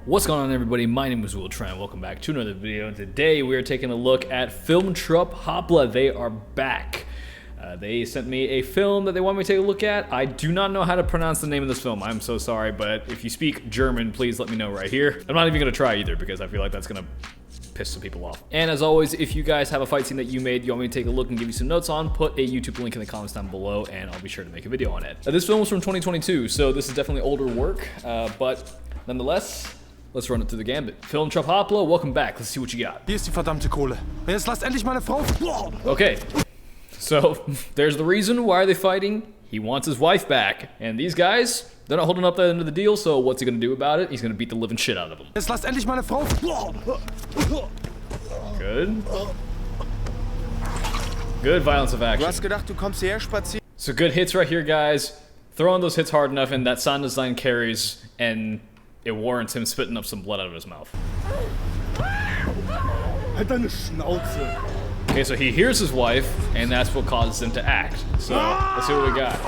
What's going on, everybody? My name is Will Tran. Welcome back to another video. Today we are taking a look at Filmtrupp Hoppla. They are back. They sent me a film that they want me to take a look at. I do not know how to pronounce the name of this film. I'm so sorry, but if you speak German, please let me know right here. I'm not even going to try either because I feel like that's going to piss some people off. And as always, if you guys have a fight scene that you made, you want me to take a look and give you some notes on, put a YouTube link in the comments down below and I'll be sure to make a video on it. This film was from 2022, so this is definitely older work, but nonetheless, let's run it through the gambit. Filmtrupp Hoppla, welcome back. Let's see what you got. Hier ist die verdammte Kohle. Jetzt lasst endlich meine Frau. Okay, so there's the reason. Why are they fighting? He wants his wife back. And these guys, they're not holding up the end of the deal, so what's he gonna do about it? He's gonna beat the living shit out of them. Jetzt lasst endlich meine Frau. Good. Good violence of Du action. hast gedacht, du kommst hierher spazieren? So good hits right here, guys. Throwing those hits hard enough and that sound design carries and it warrants him spitting up some blood out of his mouth. Halt deine Schnauze. Okay, so he hears his wife, and that's what causes him to act. So, let's see what we got.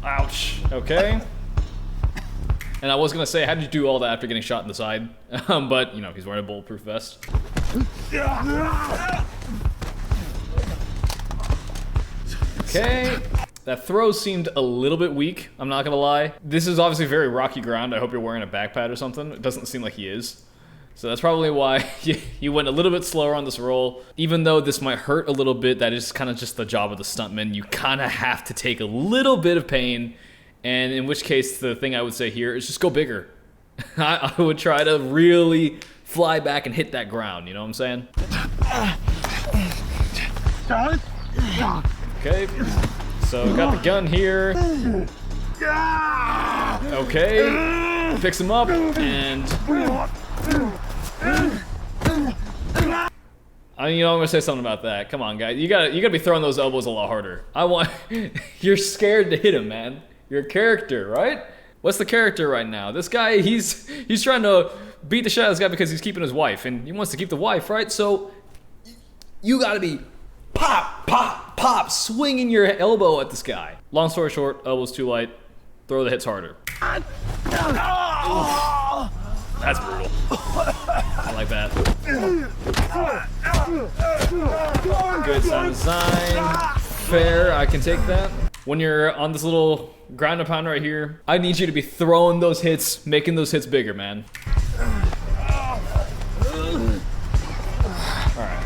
Ouch. Okay. And I was gonna say, how did you do all that after getting shot in the side? But, you know, he's wearing a bulletproof vest. Okay. That throw seemed a little bit weak, I'm not gonna lie. This is obviously very rocky ground. I hope you're wearing a back pad or something. It doesn't seem like he is. So that's probably why you went a little bit slower on this roll. Even though this might hurt a little bit, that is kind of just the job of the stuntman. You kind of have to take a little bit of pain. And in which case, the thing I would say here is just go bigger. I would try to really fly back and hit that ground, you know what I'm saying? Okay, so got the gun here. Okay, picks him up and... I'm gonna say something about that. Come on, guys. You gotta be throwing those elbows a lot harder. You're scared to hit him, man. You're a character, right? What's the character right now? This guy, he's trying to beat the shit out of this guy because he's keeping his wife, and he wants to keep the wife, right? So you gotta be pop, pop, pop, swinging your elbow at this guy. Long story short, elbow's too light. Throw the hits harder. That's brutal. I like that. Good sound design. Fair, I can take that. When you're on this little ground and pound right here, I need you to be throwing those hits, making those hits bigger, man. Alright.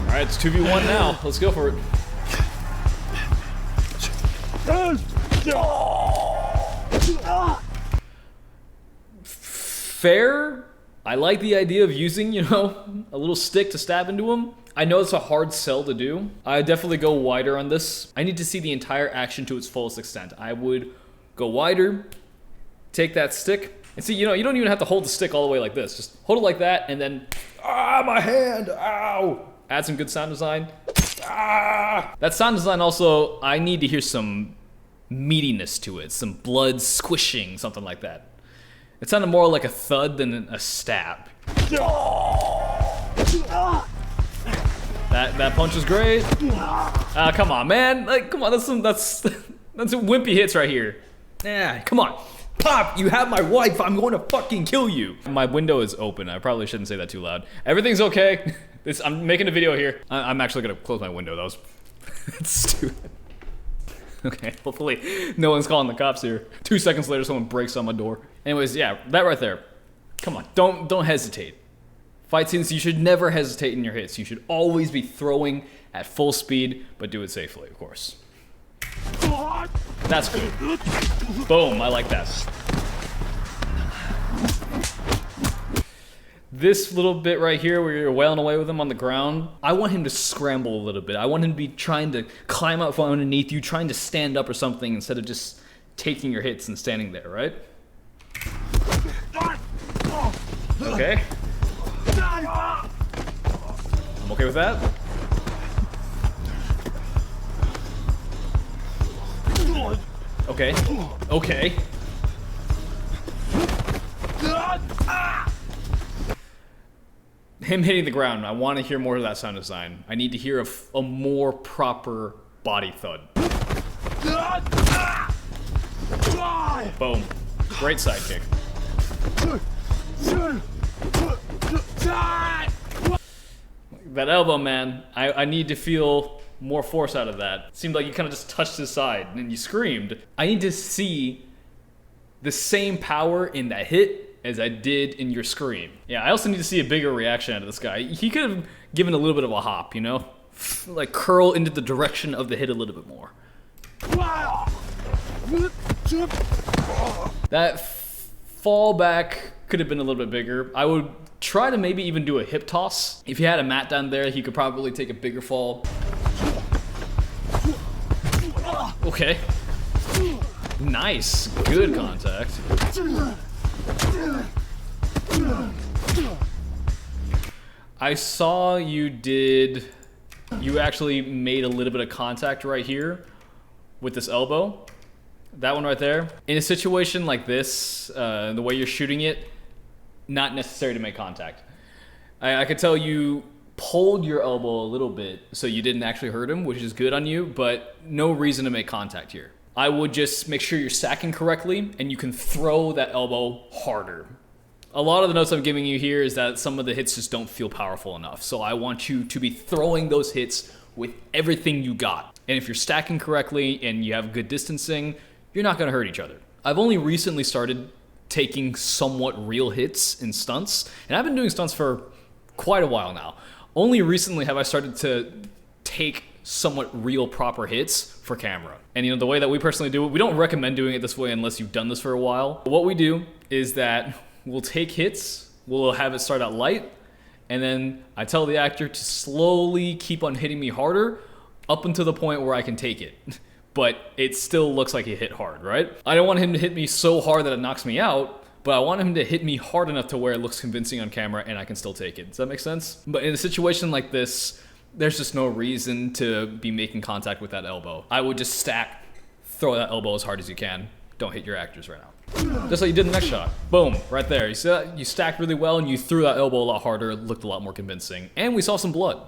Alright, it's 2v1 now. Let's go for it. Fair. I like the idea of using, you know, a little stick to stab into him. I know it's a hard sell to do. I definitely go wider on this. I need to see the entire action to its fullest extent. I would go wider, take that stick, and see, you know, you don't even have to hold the stick all the way like this. Just hold it like that, and then, my hand, ow! Add some good sound design. That sound design also, I need to hear some meatiness to it, some blood squishing, something like that. It sounded more like a thud than a stab. That punch is great. Come on, man. Like, come on, that's some wimpy hits right here. Yeah, come on. Pop, you have my wife. I'm going to fucking kill you. My window is open. I probably shouldn't say that too loud. Everything's okay. I'm making a video here. I'm actually gonna close my window. That was that's stupid. Okay, hopefully no one's calling the cops here. 2 seconds later, someone breaks on my door. Anyways, yeah, that right there. Come on, don't hesitate. Fight scenes, you should never hesitate in your hits. You should always be throwing at full speed, but do it safely, of course. That's good. Boom, I like that. This little bit right here where you're wailing away with him on the ground, I want him to scramble a little bit. I want him to be trying to climb out from underneath you, trying to stand up or something instead of just taking your hits and standing there, right? Okay. I'm okay with that. Okay. Okay. Him hitting the ground, I want to hear more of that sound design. I need to hear a more proper body thud. Boom. Great sidekick. That elbow, man. I need to feel more force out of that. Seemed like you kind of just touched his side and you screamed. I need to see the same power in that hit as I did in your scream. Yeah, I also need to see a bigger reaction out of this guy. He could have given a little bit of a hop, you know? Like curl into the direction of the hit a little bit more. That fall back could have been a little bit bigger. I would try to maybe even do a hip toss. If he had a mat down there, he could probably take a bigger fall. Okay. Nice. Good contact. I saw you actually made a little bit of contact right here with this elbow. That one right there. In a situation like this, the way you're shooting it, not necessary to make contact. I could tell you pulled your elbow a little bit so you didn't actually hurt him, which is good on you, but no reason to make contact here. I would just make sure you're stacking correctly and you can throw that elbow harder. A lot of the notes I'm giving you here is that some of the hits just don't feel powerful enough. So I want you to be throwing those hits with everything you got. And if you're stacking correctly and you have good distancing, you're not gonna hurt each other. I've only recently started taking somewhat real hits in stunts, and I've been doing stunts for quite a while now. Only recently have I started to take somewhat real proper hits for camera. And you know, the way that we personally do it, we don't recommend doing it this way unless you've done this for a while. What we do is that we'll take hits, we'll have it start out light, and then I tell the actor to slowly keep on hitting me harder up until the point where I can take it. But it still looks like he hit hard, right? I don't want him to hit me so hard that it knocks me out, but I want him to hit me hard enough to where it looks convincing on camera and I can still take it. Does that make sense? But in a situation like this, there's just no reason to be making contact with that elbow. I would just stack, throw that elbow as hard as you can. Don't hit your actors right now. Just like you did in the next shot. Boom, right there. You see that? You stacked really well and you threw that elbow a lot harder. It looked a lot more convincing. And we saw some blood.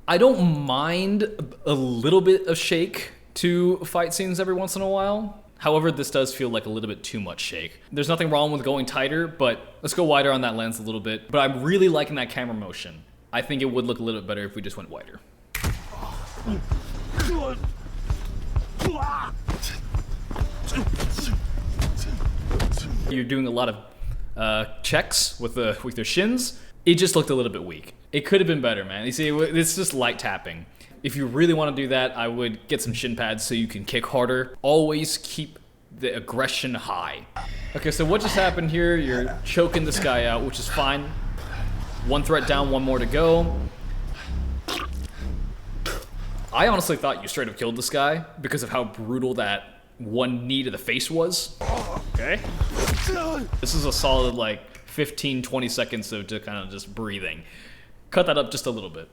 I don't mind a little bit of shake to fight scenes every once in a while. However, this does feel like a little bit too much shake. There's nothing wrong with going tighter, but let's go wider on that lens a little bit. But I'm really liking that camera motion. I think it would look a little bit better if we just went wider. You're doing a lot of checks with your shins. It just looked a little bit weak. It could have been better, man. You see, it's just light tapping. If you really want to do that, I would get some shin pads so you can kick harder. Always keep the aggression high. Okay, so what just happened here? You're choking this guy out, which is fine. One threat down, one more to go. I honestly thought you straight up killed this guy because of how brutal that one knee to the face was. Okay. This is a solid like 15, 20 seconds of just kind of just breathing. Cut that up just a little bit.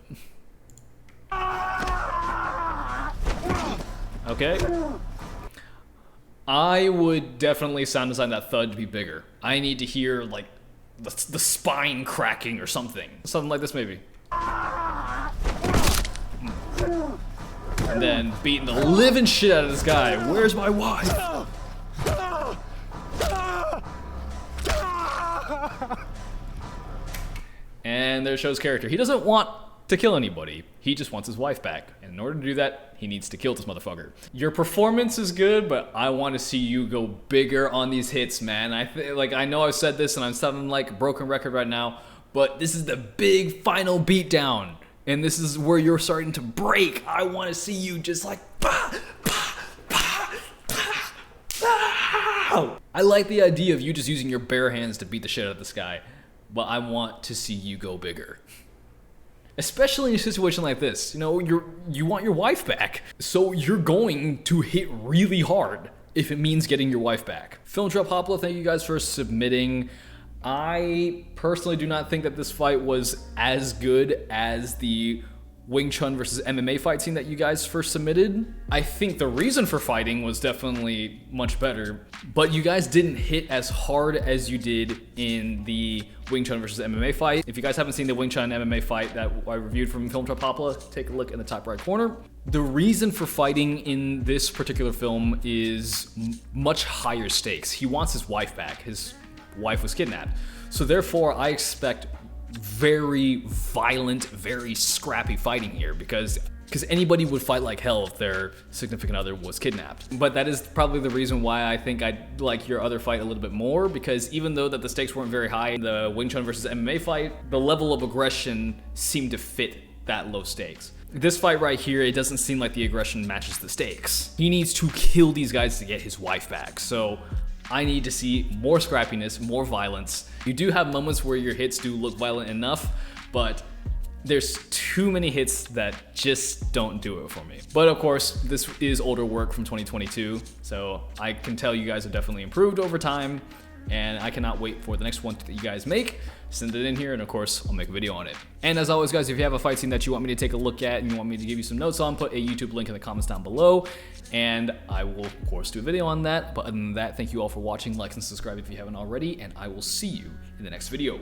Okay. I would definitely sound design that thud to be bigger. I need to hear like the spine cracking or something. Something like this maybe. And then beating the living shit out of this guy. Where's my wife? And there shows character. He doesn't want to kill anybody. He just wants his wife back. And in order to do that, he needs to kill this motherfucker. Your performance is good, but I want to see you go bigger on these hits, man. I know I've said this and I'm sounding like a broken record right now, but this is the big final beatdown. And this is where you're starting to break. I want to see you just like, bah, bah, bah, bah, bah. I like the idea of you just using your bare hands to beat the shit out of this guy, but I want to see you go bigger. Especially in a situation like this, you know, you want your wife back. So you're going to hit really hard if it means getting your wife back. Film Trop Hopla, thank you guys for submitting. I personally do not think that this fight was as good as the Wing Chun versus MMA fight scene that you guys first submitted. I think the reason for fighting was definitely much better, but you guys didn't hit as hard as you did in the Wing Chun versus MMA fight. If you guys haven't seen the Wing Chun MMA fight that I reviewed from Film Trop Hopla, take a look in the top right corner. The reason for fighting in this particular film is much higher stakes. He wants his wife back. His wife was kidnapped. So therefore, I expect very violent, very scrappy fighting here because anybody would fight like hell if their significant other was kidnapped. But that is probably the reason why I think I like your other fight a little bit more, because even though that the stakes weren't very high in the Wing Chun versus MMA fight, the level of aggression seemed to fit that low stakes. This fight right here, it doesn't seem like the aggression matches the stakes. He needs to kill these guys to get his wife back. So I need to see more scrappiness, more violence. You do have moments where your hits do look violent enough, but there's too many hits that just don't do it for me. But of course, this is older work from 2022, so I can tell you guys have definitely improved over time, and I cannot wait for the next one that you guys make. Send it in here, and of course, I'll make a video on it. And as always, guys, if you have a fight scene that you want me to take a look at and you want me to give you some notes on, put a YouTube link in the comments down below, and I will, of course, do a video on that. But other than that, thank you all for watching. Like and subscribe if you haven't already, and I will see you in the next video.